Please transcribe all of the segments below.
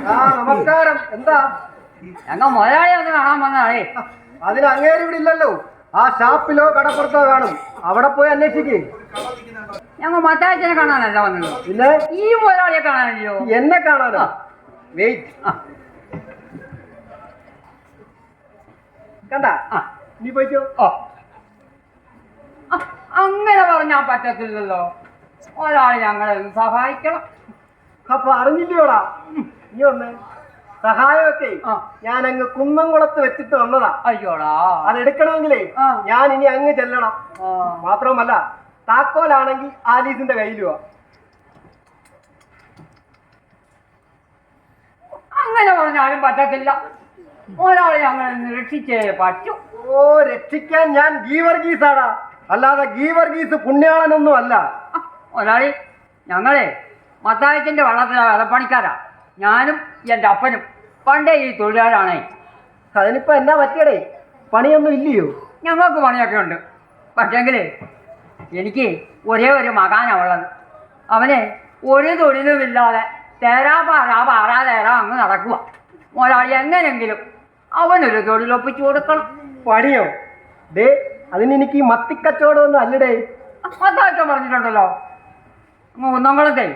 നമസ്കാരം. എന്താ ഞങ്ങൾ മുതലാളി ഒന്ന് കാണാൻ വന്നതാണേ. അതിന് അങ്ങേര് ഇവിടെ ഇല്ലല്ലോ. ആ ഷാപ്പിലോ കടപ്പുറത്തോ കാണും. അവിടെ പോയി അന്വേഷിക്കേ. ഞങ്ങൾ മത്തായച്ചനെ കാണാനല്ല വന്നത്, പിന്നെ ഈ മുതലാളിയെ കാണാനല്ലോ. എന്നെ കാണാനോ? വെയിറ്റ്. കണ്ട നീ പോയിക്കോ. അങ്ങനെ പറഞ്ഞാൽ പറ്റത്തില്ലല്ലോ. ഒരാൾ ഞങ്ങളെ ഒന്ന് സഹായിക്കണം. അപ്പൊ അറിഞ്ഞില്ലയോടാ നീ ഒന്ന് സഹായമൊക്കെ ഞാൻ അങ്ങ് കുന്നംകുളത്ത് വെച്ചിട്ട് വന്നതാ. അയ്യോടാ, അതെടുക്കണമെങ്കിലേ ഞാൻ ഇനി അങ്ങ് ചെല്ലണം. മാത്രമല്ല താക്കോലാണെങ്കിൽ ആലീസിന്റെ കയ്യിലുവാ. അങ്ങനെ പറഞ്ഞാലും പറ്റത്തില്ല. ഒരാളെ ഞങ്ങളെ രക്ഷിച്ചേ പറ്റൂ. ഓ, രക്ഷിക്കാൻ ഞാൻ ഗീവർഗീസാടാ, അല്ലാതെ ഗീവർഗീസ് പുണ്യാളനൊന്നും അല്ല. ഒരാളി ഞങ്ങളെ മത്തായച്ചന്റെ വള്ളത്തിലെ വിലപ്പണിക്കാരാ. ഞാനും എൻ്റെ അപ്പനും പണ്ടേ ഈ തൊഴിലാളാണേ. അതിനിപ്പോ എന്നാ പറ്റിയടേ? പണിയൊന്നും ഇല്ലയോ? ഞങ്ങൾക്ക് പണിയൊക്കെ ഉണ്ട്. പക്ഷേങ്കിലേ എനിക്ക് ഒരേ ഒരു മകാനാണ് ഉള്ളത്. അവനെ ഒരു തൊഴിലുമില്ലാതെ പാറാതേരാ അങ്ങ് നടക്കുക. ഒരാളി എങ്ങനെയെങ്കിലും അവനൊരു തൊഴിലൊപ്പിച്ചു കൊടുക്കണം. പണിയോ? ഡേ, അതിനെനിക്ക് ഈ മത്തിക്കച്ചവടമൊന്നും അല്ലടേ. മത്തായച്ചൻ പറഞ്ഞിട്ടുണ്ടല്ലോ കുന്നംകുളത്തെ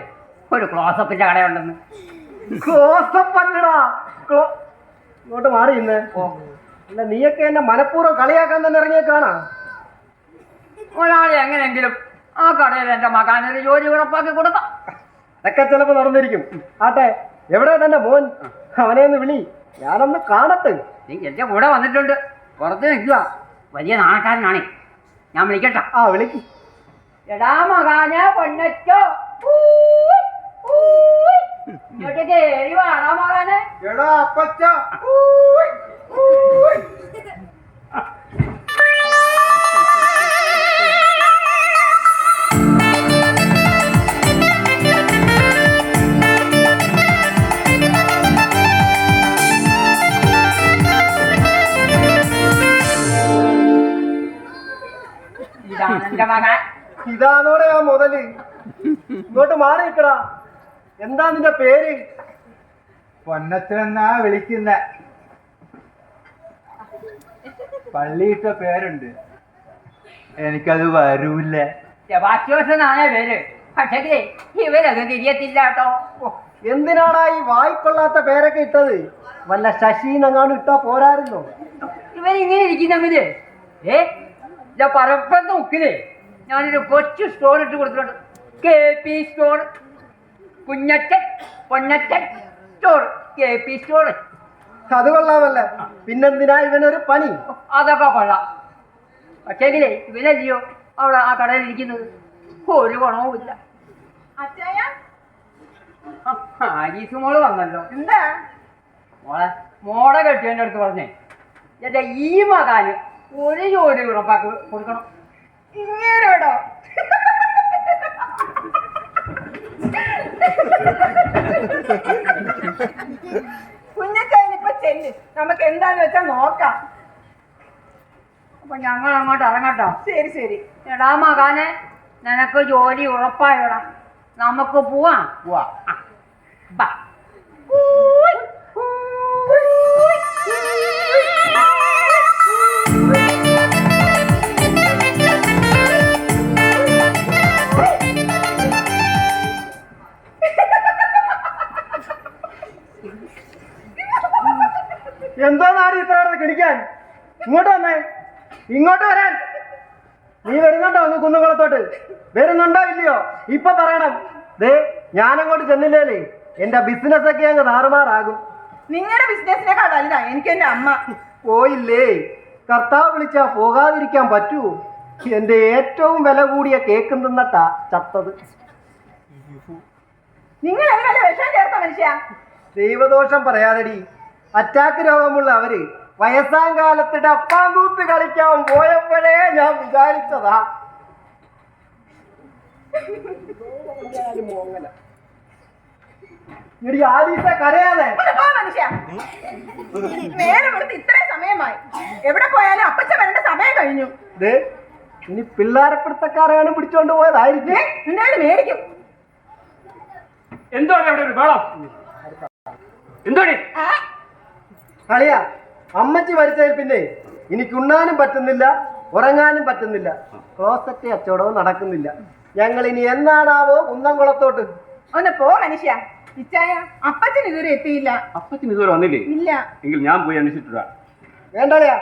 ഒരു ക്ലോസപ്പിന്റെ കടയുണ്ടെന്ന്. ക്ലോസപ്പ് അല്ലടാ, ഇങ്ങോട്ട് മാറി ഇന്ന്. അല്ല, നീയൊക്കെ എന്നെ മനഃപൂർവ്വം കളിയാക്കാൻ തന്നെ ഇറങ്ങിയേക്കാണാ. ഒരാളെ എങ്ങനെയെങ്കിലും ആ കടയിൽ എൻ്റെ മകാനൊരു ജോലി ഉറപ്പാക്കി കൊടുക്കാം. അതൊക്കെ ചിലപ്പോ നടന്നിരിക്കും. ആട്ടെ, എവിടെ തന്നെ മോൻ? അവനെ ഒന്ന് വിളി, ഞാനൊന്ന് കാണട്ടെ. നീ എൻ്റെ കൂടെ വന്നിട്ടുണ്ട്, പുറത്ത് നിൽക്കുക. വലിയ നാണക്കാരനാണേ, ഞാൻ വിളിക്കട്ടെ. വിളിക്ക്. എടാ മകാനെ പൊന്നച്ചോ, ഇങ്ങോട്ട് കേറി വാടാ മകാനെ. എടാ അപ്പച്ച. ഇതാണോടെ ആ മുതല്? ഇങ്ങോട്ട് മാറി നിൽക്കടാ. എന്താ നിന്റെ പേര്? പൊന്നച്ചനെന്നാ വിളിക്കുന്ന. പള്ളിയിട്ട പേരുണ്ട്, എനിക്കത് വരൂല്ല. സെബാസ്റ്റ്യോസനാണ് പേര്. പക്ഷേ ഇവരത് തിരിയത്തില്ല കേട്ടോ. എന്തിനാടാ ഈ വായിക്കൊള്ളാത്ത പേരൊക്കെ ഇട്ടത്? വല്ല ശശീനെങ്ങാണ്ട് ഇട്ടാ പോരായിരുന്നോ? ഇവരിങ്ങനെ ഇരിക്കുന്നെങ്കില് പറപ്പെന്ന് നോക്കില്ലേ, ഞാനൊരു കൊച്ചു സ്റ്റോർ ഇട്ട് കൊടുത്തിട്ടുണ്ട്. KP store, Kunjachan Ponnachan store, KP store. അത് കൊള്ളാമല്ല. പിന്നെന്തിനാ ഇവനൊരു പണി? അതൊക്കെ കൊള്ളാം. പക്ഷേങ്കിലേ ഇവനല്ലയോ അവിടെ ആ കടയിൽ ഇരിക്കുന്നത്, ഒരു ഗുണവുമില്ല. ആരീസ് മോള് വന്നല്ലോ. എന്താ മോളെ കെട്ടിയതിൻ്റെ അടുത്ത് പറഞ്ഞേ, എൻ്റെ ഈ മകാന് ഒരു ജോലി ഉറപ്പാക്കി കൊടുക്കണം. ഇങ്ങേരോടോ? കുഞ്ഞച്ചായനിപ്പോ ചെല്ല്, നമുക്ക് എന്താന്ന് വെച്ചാ നോക്കാം. അപ്പൊ ഞങ്ങൾ അങ്ങോട്ട് ഇറങ്ങട്ടോ. ശരി ശരി. എടാ മകാനെ, നിനക്ക് ജോലി ഉറപ്പായോടാ, നമുക്ക് പോവാം. ബാ. എന്തോ നാടി ഇത്ര കിടിക്കാൻ? ഇങ്ങോട്ട് വന്നേ, ഇങ്ങോട്ട് വരാൻ. നീ വരുന്നുണ്ടോ അങ്ങ് കുന്നുകുളത്തോട്ട്? വരുന്നുണ്ടോ ഇല്ലയോ? ഇപ്പൊ പറയണം. ദേ, ഞാനങ്ങോട്ട് ചെന്നില്ലേലേ എന്റെ ബിസിനസ് ഒക്കെ അങ്ങ് താറുമാറാകും. നിങ്ങളുടെ ബിസിനസിനെക്കാളല്ല എനിക്ക് എന്റെ അമ്മ. പോയില്ലേ? കർത്താവ് വിളിച്ചാ പോകാതിരിക്കാൻ പറ്റൂ? എന്റെ ഏറ്റവും വില കൂടിയ കേക്ക് തിന്നട്ടാ ചത്തത്. നിങ്ങൾ അതിനല്ല വിഷം ചേർത്ത മനുഷ്യ. ദൈവദോഷം പറയാതെടി. അറ്റാക്ക് രോഗമുള്ള അവര് വയസ്സാം കാലത്ത് ഡപ്പാങ്കൂത്ത് കളിക്കാൻ പോയപ്പോഴേ ഞാൻ വിചാരിച്ചതാ. ആലീസ കരയാതെ. മനുഷ്യ, നേരെ കൊടുത്ത് ഇത്രയും സമയമായി. എവിടെ പോയാലും അപ്പച്ച വരേണ്ട സമയം കഴിഞ്ഞു. ഇനി പിള്ളാരപ്പിടുത്തക്കാരാണ് പിടിച്ചോണ്ട് പോയതായിരിക്കും. മേടിക്കും. എന്താണ് അവിടെ ഒരു വേളം? എന്തോടി ആ, കളിയാ അമ്മച്ചി മരിച്ചതിൽ പിന്നെ എനിക്ക് ഉണ്ണാനും പറ്റുന്നില്ല ഉറങ്ങാനും പറ്റുന്നില്ല ക്ലോസറ്റ് കച്ചവടവും നടക്കുന്നില്ല ഞങ്ങൾ ഇനി എന്നാണാവോ കുന്നംകുളത്തോട്ട് ഒന്ന് പോ മനുഷ്യ. ഇച്ചായ അപ്പച്ചൻ ഇതുവരെ എത്തിയില്ല. അപ്പത്തിന് ഇതുവരെ വന്നില്ലേ? ഇല്ല. എങ്കിൽ ഞാൻ പോയി അന്വേഷിച്ചിട്ടാ. വേണ്ടളിയാ